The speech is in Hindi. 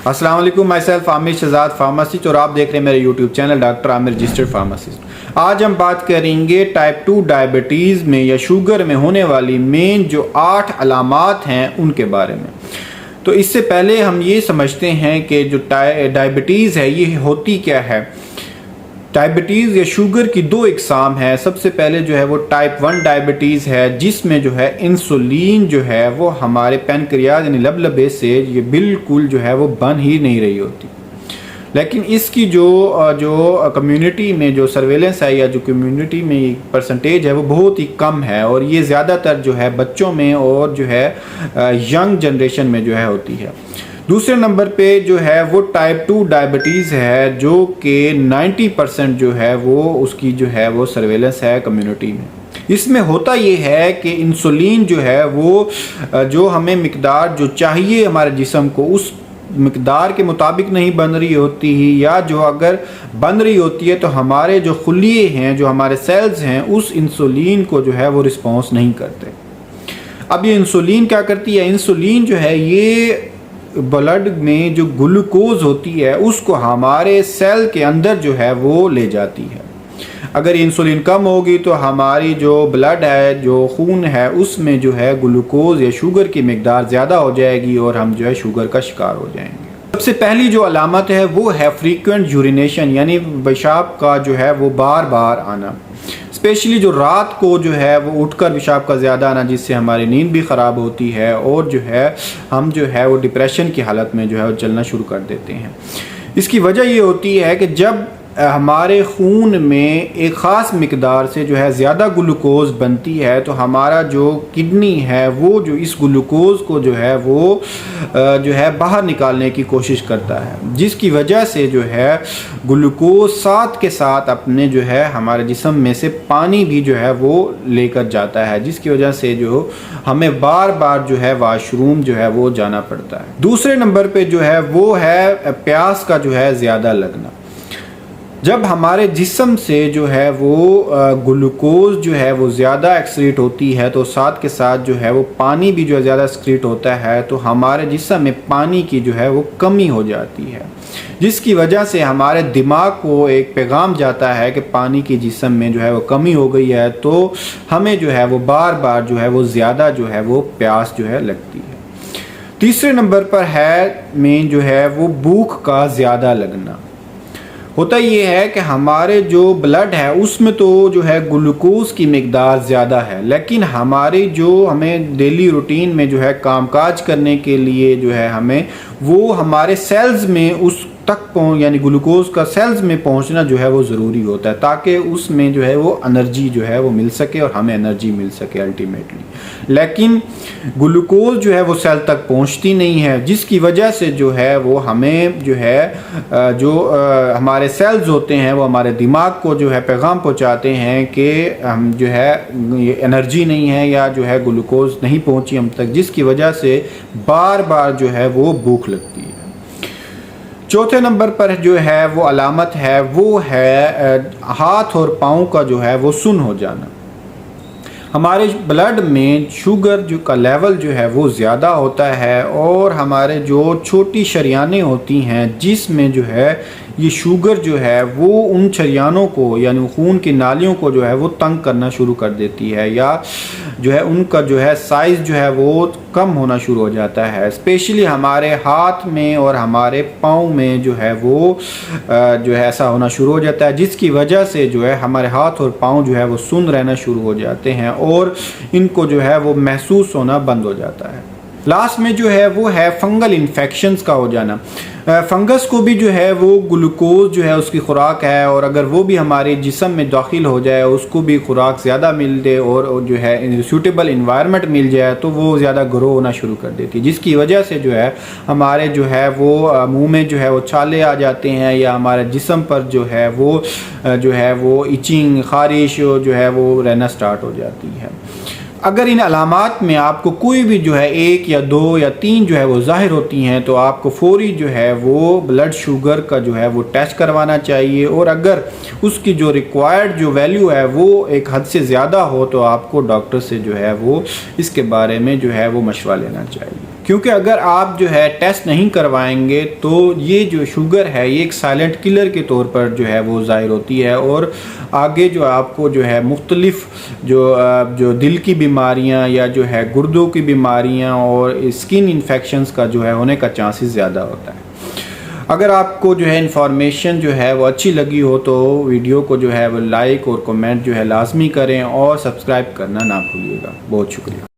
अस्सलाम वालेकुम, myself Aamir Shahzad pharmacist और आप देख रहे हैं मेरे YouTube channel doctor Aamir registered pharmacist. आज हम बात करेंगे टाइप 2 डायबिटीज़ में या शुगर में होने वाली मेन जो 8 अलामात हैं उनके बारे में। तो इससे पहले हम ये समझते हैं कि जो डायबिटीज़ है ये होती क्या है। डायबिटीज़ या शुगर की दो इकसाम है। सबसे पहले जो है वो टाइप 1 डायबिटीज़ है जिसमें जो है इंसुलिन जो है वो हमारे पैनक्रियाज यानी लबलबे से ये बिल्कुल जो है वो बन ही नहीं रही होती। लेकिन इसकी जो कम्युनिटी में जो सर्वेलेंस है या जो कम्युनिटी में परसेंटेज है वो बहुत ही कम है और ये ज़्यादातर जो है बच्चों में और जो है यंग जनरेशन में जो है होती है। दूसरे नंबर पे जो है वो टाइप 2 डायबिटीज़ है जो कि 90% जो है वो उसकी जो है वो सर्वेलेंस है कम्युनिटी में। इसमें होता ये है कि इंसुलिन जो है वो जो हमें मिकदार जो चाहिए हमारे जिस्म को उस मिकदार के मुताबिक नहीं बन रही होती है, या जो अगर बन रही होती है तो हमारे जो खुलिये हैं जो हमारे सेल्स हैं उस इंसुलिन को जो है वो रिस्पॉन्स नहीं करते। अब ये इंसुलिन क्या करती है, इंसुलिन जो है ये ब्लड में जो ग्लूकोज होती है उसको हमारे सेल के अंदर जो है वो ले जाती है। अगर इंसुलिन कम होगी तो हमारी जो ब्लड है जो खून है उसमें जो है ग्लूकोज या शुगर की मिकदार ज़्यादा हो जाएगी और हम जो है शुगर का शिकार हो जाएंगे। सबसे पहली जो अलामत है वो है फ्रीक्वेंट यूरिनेशन यानी पेशाब का जो है वो बार बार आना। स्पेशली जो रात को जो है वो उठकर पेशाब का ज़्यादा आना जिससे हमारी नींद भी ख़राब होती है और जो है हम जो है वो डिप्रेशन की हालत में जो है वो चलना शुरू कर देते हैं। इसकी वजह ये होती है कि जब हमारे खून में एक ख़ास मिकदार से जो है ज़्यादा ग्लूकोज बनती है तो हमारा जो किडनी है वो जो इस ग्लूकोज को जो है बाहर निकालने की कोशिश करता है, जिसकी वजह से जो है ग्लूकोज साथ के साथ अपने जो है हमारे जिस्म में से पानी भी जो है वो लेकर जाता है, जिसकी वजह से जो हमें बार बार जो है वाशरूम जो है वो जाना पड़ता है। दूसरे नंबर पे जो है वो है प्यास का जो है ज़्यादा लगना। जब हमारे जिस्म से जो है वो ग्लूकोज जो है वो ज़्यादा एक्सक्रीट होती है तो साथ के साथ जो है वो पानी भी जो है ज़्यादा एक्सक्रीट होता है तो हमारे जिस्म में पानी की जो है वो कमी हो जाती है, जिसकी वजह से हमारे दिमाग को एक पैगाम जाता है कि पानी की जिस्म में जो है वो कमी हो गई है, तो हमें जो है वो बार बार जो है वो ज़्यादा जो है वो प्यास जो है लगती है। तीसरे नंबर पर है मेन जो है वो भूख का ज़्यादा लगना। होता ये है कि हमारे जो ब्लड है उसमें तो जो है ग्लूकोज की मिकदार ज़्यादा है, लेकिन हमारी जो हमें डेली रूटीन में जो है कामकाज करने के लिए जो है हमें वो हमारे सेल्स में उस तक यानी ग्लूकोज का सेल्स में पहुंचना जो है वो ज़रूरी होता है ताकि उसमें जो है वो एनर्जी जो है वो मिल सके और हमें एनर्जी मिल सके अल्टीमेटली। लेकिन ग्लूकोज जो है वो सेल तक पहुंचती नहीं है, जिसकी वजह से जो है वो हमें जो है हमारे सेल्स होते हैं वो हमारे दिमाग को जो है पैगाम पहुंचाते हैं कि हम जो है एनर्जी नहीं है या जो है ग्लूकोज नहीं पहुंची हम तक, जिसकी वजह से बार बार जो है वो भूख लगती है। चौथे नंबर पर जो है वो अलामत है वो है हाथ और पाँव का जो है वो सुन्न हो जाना। हमारे ब्लड में शुगर जो का लेवल जो है वो ज़्यादा होता है और हमारे जो छोटी शरियानें होती हैं जिसमें जो है ये शुगर जो है वो उन शरियानों को यानी खून की नालियों को जो है वो तंग करना शुरू कर देती है या जो है उनका जो है साइज़ जो है वो कम होना शुरू हो जाता है। स्पेशली हमारे हाथ में और हमारे पाँव में जो है वो जो है ऐसा होना शुरू हो जाता है, जिसकी वजह से जो है हमारे हाथ और पाँव जो है वो सुन्न रहना शुरू हो जाते हैं और इनको जो है वो महसूस होना बंद हो जाता है। लास्ट में जो है वो है फंगल इन्फेक्शंस का हो जाना। फंगस को भी जो है वो ग्लूकोज जो है उसकी खुराक है और अगर वो भी हमारे जिस्म में दाखिल हो जाए उसको भी खुराक ज़्यादा मिल दे और जो है सूटेबल इन्वायरमेंट मिल जाए तो वो ज़्यादा ग्रो होना शुरू कर देती है, जिसकी वजह से जो है हमारे जो है वो मुंह में जो है वो छाले आ जाते हैं या हमारे जिस्म पर जो है वो इचिंग खारिश जो है वो रहना स्टार्ट हो जाती है। अगर इन अलामात में आपको कोई भी जो है 1 या 2 या 3 जो है वो ज़ाहिर होती हैं तो आपको फौरी जो है वो ब्लड शुगर का जो है वो टेस्ट करवाना चाहिए और अगर उसकी जो रिक्वायर्ड जो वैल्यू है वो एक हद से ज़्यादा हो तो आपको डॉक्टर से जो है वो इसके बारे में जो है वो मशवरा लेना चाहिए। क्योंकि अगर आप जो है टेस्ट नहीं करवाएंगे तो ये जो शुगर है ये एक साइलेंट किलर के तौर पर जो है वो ज़ाहिर होती है और आगे जो आपको जो है मुख्तलिफ जो दिल की बीमारियां या जो है गुर्दों की बीमारियां और स्किन इन्फेक्शंस का जो है होने का चांसेस ज़्यादा होता है। अगर आपको जो है इन्फॉर्मेशन जो है वो अच्छी लगी हो तो वीडियो को जो है वो लाइक और कमेंट जो है लाजमी करें और सब्सक्राइब करना ना भूलिएगा। बहुत शुक्रिया।